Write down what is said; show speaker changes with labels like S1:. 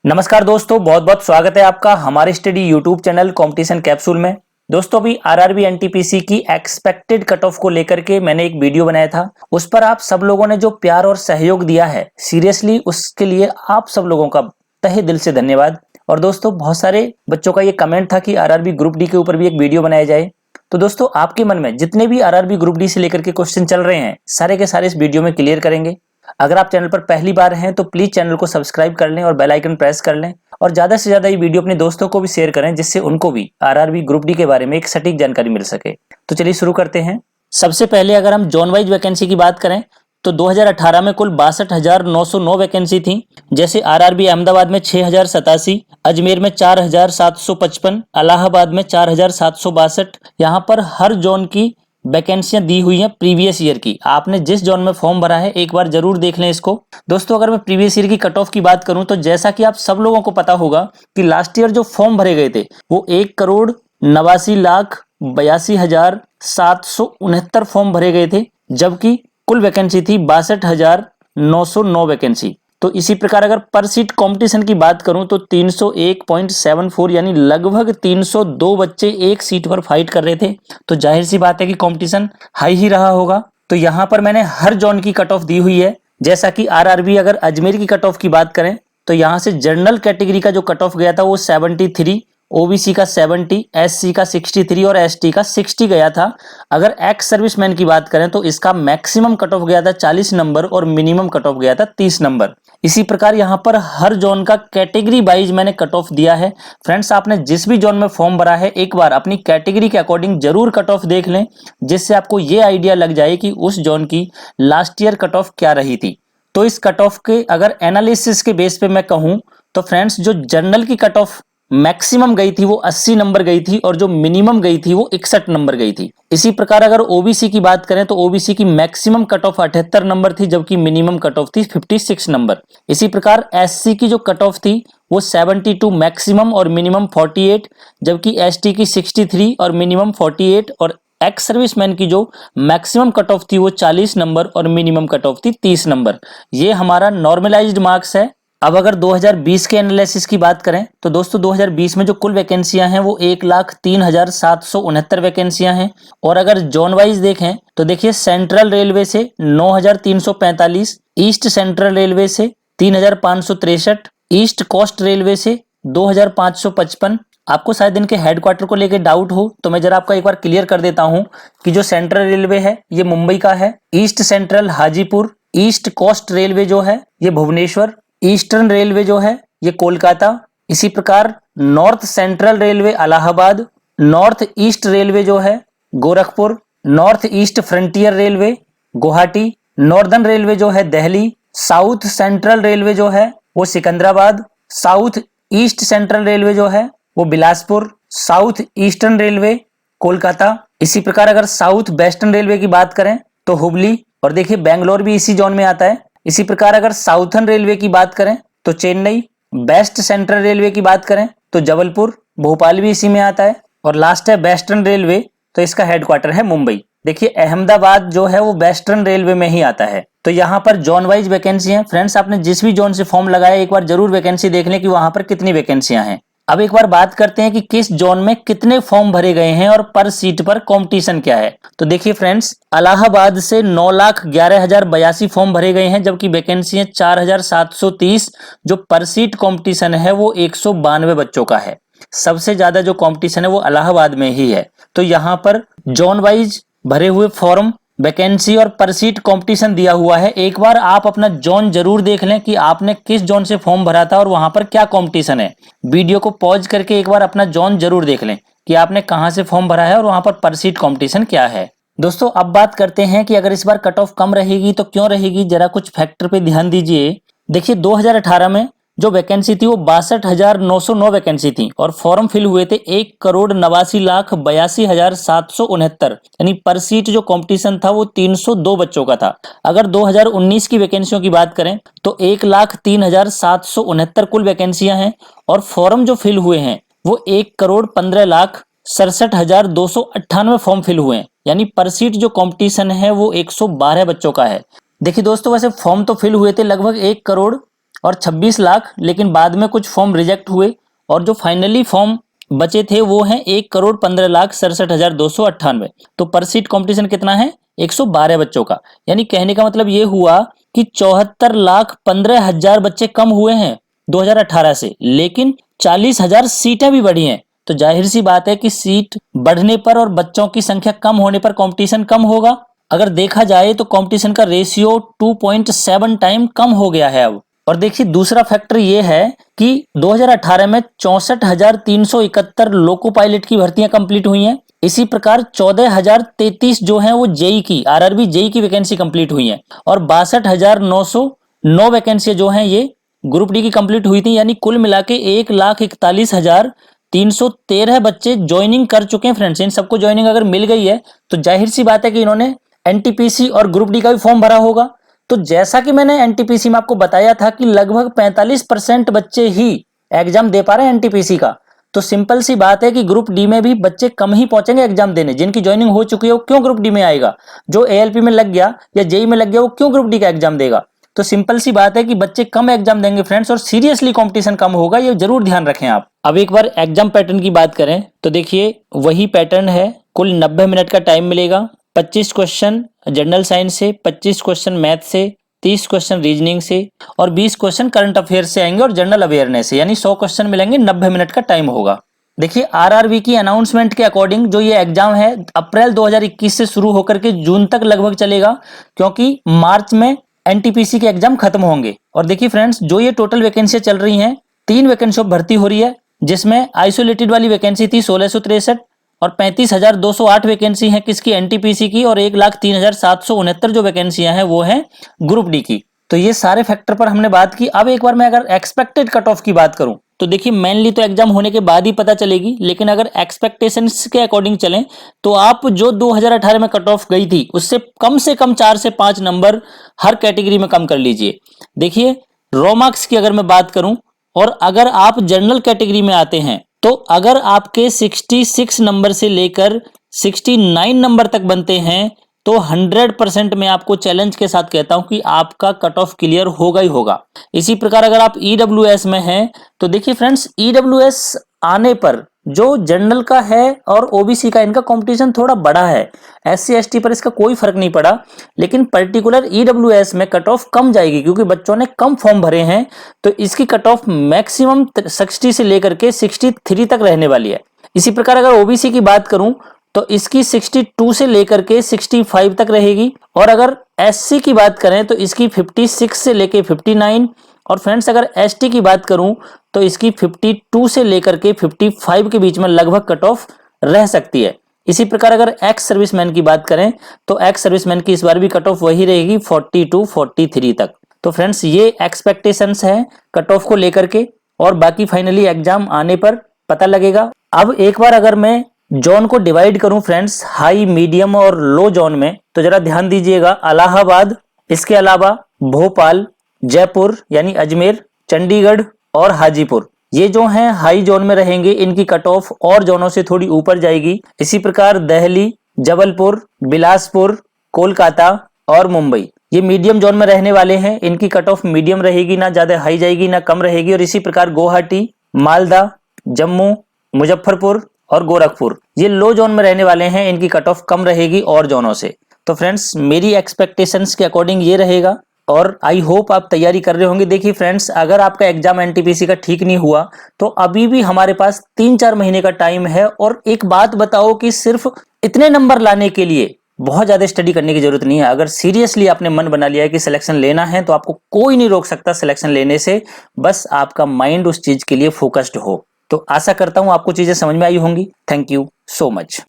S1: नमस्कार दोस्तों, बहुत बहुत स्वागत है आपका हमारे study YouTube channel competition capsule में। दोस्तों, अभी आरआरबी एनटीपीसी की एक्सपेक्टेड कट ऑफ को लेकर के मैंने एक वीडियो बनाया था। उस पर आप सब लोगों ने जो प्यार और सहयोग दिया है, सीरियसली उसके लिए आप सब लोगों का तहे दिल से धन्यवाद। और दोस्तों, बहुत सारे बच्चों का ये कमेंट था कि आरआरबी ग्रुप डी के ऊपर भी एक वीडियो बनाया जाए। तो दोस्तों, आपके मन में जितने भी आरआरबी ग्रुप डी से लेकर के क्वेश्चन चल रहे हैं, सारे के सारे इस वीडियो में क्लियर करेंगे। अगर आप चैनल पर पहली बार हैं तो प्लीज चैनल को सब्सक्राइब कर लें और बेल आइकन प्रेस कर लें और ज्यादा से ज्यादा ये वीडियो अपने दोस्तों को भी शेयर करें, जिससे उनको भी आरआरबी ग्रुप डी के बारे में एक सटीक जानकारी मिल सके। तो चलिए शुरू करते हैं। सबसे पहले अगर हम जोन वाइज वैकेंसी की बात करें तो 2018 में कुल 62,909 वैकेंसी थी। जैसे आरआरबी अहमदाबाद में 6,087, अजमेर में 4,755, इलाहाबाद में 4,762। यहाँ पर हर जोन की वैकेंसियां दी हुई हैं प्रीवियस ईयर की। आपने जिस जोन में फॉर्म भरा है एक बार जरूर देख लें इसको। दोस्तों, अगर मैं प्रीवियस ईयर की कट ऑफ की बात करूं तो जैसा कि आप सब लोगों को पता होगा कि लास्ट ईयर जो फॉर्म भरे गए थे वो 1,89,82,769 फॉर्म भरे गए थे, जबकि कुल वैकेंसी थी 62,909 वैकेंसी। तो इसी प्रकार अगर पर सीट कंपटीशन की बात करूं तो 301.74 यानी लगभग 302 बच्चे एक सीट पर फाइट कर रहे थे। तो जाहिर सी बात है कि कंपटीशन हाई ही रहा होगा। तो यहां पर मैंने हर जोन की कट ऑफ दी हुई है। जैसा कि आरआरबी अगर अजमेर की कट ऑफ की बात करें तो यहां से जनरल कैटेगरी का जो कट ऑफ गया था वो 73, ओबीसी का 70, एससी का 63 और एसटी का 60 गया था। अगर एक्स सर्विसमैन की बात करें तो इसका मैक्सिमम कट ऑफ गया था 40 नंबर और मिनिमम कट ऑफ गया था 30 नंबर। इसी प्रकार यहाँ पर हर जोन का कैटेगरी वाइज मैंने कट ऑफ दिया है। फ्रेंड्स, आपने जिस भी जोन में फॉर्म भरा है एक बार अपनी कैटेगरी के अकॉर्डिंग जरूर कट ऑफ देख लें, जिससे आपको ये आइडिया लग जाए कि उस जोन की लास्ट ईयर कट ऑफ क्या रही थी। तो इस कट ऑफ के अगर एनालिसिस के बेस पे मैं कहूं तो फ्रेंड्स, जो जनरल की कट ऑफ मैक्सिमम गई थी वो 80 नंबर गई थी और जो मिनिमम गई थी वो 61 नंबर गई थी। इसी प्रकार अगर ओबीसी की बात करें तो ओबीसी की मैक्सिमम कट ऑफ 78 नंबर थी, जबकि मिनिमम कट ऑफ थी 56 नंबर। इसी प्रकार एससी की जो कट ऑफ थी वो 72 मैक्सिमम और मिनिमम 48, जबकि एसटी की 63 और मिनिमम 48 और एक्स सर्विसमैन की जो मैक्सिमम कट ऑफ थी वो 40 नंबर और मिनिमम कट ऑफ थी 30 नंबर। ये हमारा नॉर्मलाइज्ड मार्क्स है। अब अगर 2020 के एनालिसिस की बात करें तो दोस्तों 2020 में जो कुल वैकेंसियां हैं वो 1,03,769 वैकेंसियां हैं। और अगर जोन वाइज देखें तो देखिए, सेंट्रल रेलवे से 9,345, ईस्ट सेंट्रल रेलवे से 3,563, ईस्ट कोस्ट रेलवे से 2,555। आपको शायद इनके हेडक्वार्टर को लेकर डाउट हो तो मैं जरा आपका एक बार क्लियर कर देता हूं कि जो सेंट्रल रेलवे है ये मुंबई का है, east central Hajipur, east coast railway जो है ये भुवनेश्वर, ईस्टर्न रेलवे जो है ये कोलकाता। इसी प्रकार north central railway Allahabad, north east railway जो है Gorakhpur, north east frontier railway Guwahati, northern railway जो है दिल्ली, साउथ सेंट्रल रेलवे जो है वो Secunderabad, south east central railway जो है वो Bilaspur, south eastern railway Kolkata. इसी प्रकार अगर साउथ वेस्टर्न रेलवे की बात करें तो हुबली, और देखिए बेंगलोर भी इसी जोन में आता है। इसी प्रकार अगर साउथर्न रेलवे की बात करें तो चेन्नई, वेस्ट सेंट्रल रेलवे की बात करें तो जबलपुर, भोपाल भी इसी में आता है। और लास्ट है वेस्टर्न रेलवे, तो इसका हेडक्वार्टर है मुंबई। देखिए अहमदाबाद जो है वो वेस्टर्न रेलवे में ही आता है। तो यहाँ पर जोन वाइज वैकेंसी है। फ्रेंड्स, आपने जिस भी जोन से फॉर्म लगाया एक बार जरूर वैकेंसी देख लें कि वहां पर कितनी वैकेंसियां हैं। अब एक बार बात करते हैं कि किस जोन में कितने फॉर्म भरे गए हैं और पर सीट पर कंपटीशन क्या है। तो देखिए फ्रेंड्स, इलाहाबाद से 9,11,082 फॉर्म भरे गए हैं, जबकि वैकेंसी है 4,730। जो पर सीट कंपटीशन है वो 192 बच्चों का है। सबसे ज्यादा जो कंपटीशन है वो इलाहाबाद में ही है। तो यहाँ पर जोन वाइज भरे हुए फॉर्म, वैकेंसी और पर सीट कंपटीशन दिया हुआ है। एक बार आप अपना जोन जरूर देख लें कि आपने किस जोन से फॉर्म भरा था और वहां पर क्या कंपटीशन है। वीडियो को पॉज करके एक बार अपना जोन जरूर देख लें कि आपने कहां से फॉर्म भरा है और वहां पर सीट कंपटीशन क्या है। दोस्तों, अब बात करते हैं कि अगर इस बार कट ऑफ कम रहेगी तो क्यों रहेगी। जरा कुछ फैक्टर पे ध्यान दीजिए। देखिए 2018 में जो वैकेंसी थी वो 62,909 वैकेंसी थी और फॉर्म फिल हुए थे 1,89,82,769, यानी पर सीट जो कंपटीशन था वो 302 बच्चों का था। अगर 2019 की वैकेंसियों की बात करें तो 1,03,769 कुल वैकेंसियां हैं और फॉर्म जो फिल हुए हैं वो 1,15,67,298 फॉर्म फिल हुए हैं, यानी पर सीट जो कंपटीशन है वो 112 बच्चों का है। देखिए दोस्तों, वैसे फॉर्म तो फिल हुए थे लगभग 1 करोड़ और 26 लाख, लेकिन बाद में कुछ फॉर्म रिजेक्ट हुए और जो फाइनली फॉर्म बचे थे वो हैं 1,15,67,298। तो पर सीट कंपटीशन कितना है? 112 बच्चों का। यानी कहने का मतलब ये हुआ कि 74,15,000 बच्चे कम हुए हैं 2018 से, लेकिन 40,000 सीटें भी बढ़ी हैं। तो जाहिर सी बात है कि सीट बढ़ने पर और बच्चों की संख्या कम होने पर कंपटीशन कम होगा। अगर देखा जाए तो कंपटीशन का रेशियो 2.7 टाइम कम हो गया है अब। और देखिए दूसरा फैक्टर ये है कि 2018 में 64,371 लोको पायलट की भर्तियां कंप्लीट हुई हैं। इसी प्रकार 14,033 जो हैं वो जेई की, आरआरबी जेई की वैकेंसी कंप्लीट हुई हैं और 62,909 वैकेंसी जो हैं ये ग्रुप डी की कंप्लीट हुई थी। यानी कुल मिला के 1,41,313 बच्चे ज्वाइनिंग कर चुके हैं फ्रेंड्स। इन सबको ज्वाइनिंग अगर मिल गई है तो जाहिर सी बात है कि इन्होंने एनटीपीसी और ग्रुप डी का भी फॉर्म भरा होगा। तो जैसा कि मैंने एनटीपीसी में आपको बताया था कि लगभग 45% बच्चे ही एग्जाम दे पा रहे हैं एनटीपीसी का, तो सिंपल सी बात है कि ग्रुप डी में भी बच्चे कम ही पहुंचेंगे एग्जाम देने। जिनकी ज्वाइनिंग हो चुकी है वो क्यों ग्रुप डी में आएगा? जो एएलपी में लग गया या जेई में लग गया वो क्यों ग्रुप डी का एग्जाम देगा? तो सिंपल सी बात है कि बच्चे कम एग्जाम देंगे फ्रेंड्स और सीरियसली कंपटीशन कम होगा, ये जरूर ध्यान रखें आप। अब एक बार एग्जाम पैटर्न की बात करें तो देखिए वही पैटर्न है। कुल 90 मिनट का टाइम मिलेगा। 25 क्वेश्चन जनरल साइंस से, 25 क्वेश्चन मैथ से, 30 क्वेश्चन रीजनिंग से और 20 क्वेश्चन करंट अफेयर से आएंगे और जनरल अवेयरनेस से। यानी 100 क्वेश्चन मिलेंगे, 90 मिनट का टाइम होगा। देखिए आरआरबी की अनाउंसमेंट के अकॉर्डिंग जो ये एग्जाम है अप्रैल 2021 से शुरू होकर के जून तक लगभग चलेगा, क्योंकि मार्च में एनटीपीसी के एग्जाम खत्म होंगे। और देखिए फ्रेंड्स जो ये टोटल वैकेंसी चल रही हैं, 3 वैकेंसी भर्ती हो रही है, जिसमें आइसोलेटेड वाली वैकेंसी थी 1663 और 35,208 वैकेंसी है किसकी? एनटीपीसी की। और 1,03,769 जो वैकेंसियां हैं वो हैं ग्रुप डी की। तो ये सारे फैक्टर पर हमने बात की। अब एक बार मैं अगर एक्सपेक्टेड कट ऑफ की बात करूं तो देखिए मेनली तो एग्जाम होने के बाद ही पता चलेगी, लेकिन अगर एक्सपेक्टेशंस के अकॉर्डिंग चलें तो आप जो 2018 में कट ऑफ गई थी उससे कम 4 से 5 नंबर हर कैटेगरी में कम कर लीजिए। देखिए रॉ मार्क्स की अगर मैं बात करूं और अगर आप जनरल कैटेगरी में आते हैं तो अगर आपके 66 नंबर से लेकर 69 नंबर तक बनते हैं तो 100% मैं आपको चैलेंज के साथ कहता हूं कि आपका कट ऑफ क्लियर होगा ही होगा। इसी प्रकार अगर आप ईडब्ल्यूएस में हैं तो देखिए फ्रेंड्स ईडब्ल्यूएस आने पर जो जनरल का है और ओबीसी का इनका कंपटीशन थोड़ा बड़ा है, एससी एसटी पर इसका कोई फर्क नहीं पड़ा, लेकिन पर्टिकुलर ईडब्ल्यूएस में कट ऑफ कम जाएगी क्योंकि बच्चों ने कम फॉर्म भरे हैं। तो इसकी कट ऑफ मैक्सिमम 60 से लेकर के 63 तक रहने वाली है। इसी प्रकार अगर ओबीसी की बात करूं तो इसकी 62 से लेकर के 65 तक रहेगी। और अगर एससी की बात करें तो इसकी 56 से लेकर 59। और फ्रेंड्स अगर एसटी की बात करूं तो इसकी 52 से लेकर के 55 के बीच में लगभग कट ऑफ रह सकती है। इसी प्रकार अगर एक्स सर्विसमैन की बात करें तो एक्स सर्विसमैन की इस बार भी कट ऑफ वही रहेगी 42 43 तक। तो फ्रेंड्स ये एक्सपेक्टेशंस है कट ऑफ को लेकर के और बाकी फाइनली एग्जाम आने पर पता लगेगा। अब एक बार अगर मैं जोन को डिवाइड करूं फ्रेंड्स हाई मीडियम और लो जोन में तो जरा ध्यान दीजिएगा। इलाहाबाद, इसके अलावा भोपाल, जयपुर यानी अजमेर, चंडीगढ़ और हाजीपुर, ये जो हैं हाई जोन में रहेंगे। इनकी कट ऑफ और जोनों से थोड़ी ऊपर जाएगी। इसी प्रकार दिल्ली, जबलपुर, बिलासपुर, कोलकाता और मुंबई ये मीडियम जोन में रहने वाले हैं। इनकी कट ऑफ मीडियम रहेगी, ना ज्यादा हाई जाएगी ना कम रहेगी। और इसी प्रकार गुवाहाटी, मालदा, जम्मू, मुजफ्फरपुर और गोरखपुर ये लो जोन में रहने वाले हैं। इनकी कट ऑफ कम रहेगी और जोनों से। तो फ्रेंड्स मेरी एक्सपेक्टेशंस के अकॉर्डिंग ये रहेगा और आई होप आप तैयारी कर रहे होंगे। देखिए फ्रेंड्स अगर आपका एग्जाम एनटीपीसी का ठीक नहीं हुआ तो अभी भी हमारे पास 3-4 महीने का टाइम है। और एक बात बताओ कि सिर्फ इतने नंबर लाने के लिए बहुत ज्यादा स्टडी करने की जरूरत नहीं है। अगर सीरियसली आपने मन बना लिया है कि सिलेक्शन लेना है तो आपको कोई नहीं रोक सकता सिलेक्शन लेने से, बस आपका माइंड उस चीज के लिए फोकस्ड हो। तो आशा करता हूं आपको चीजें समझ में आई होंगी। Thank you so much.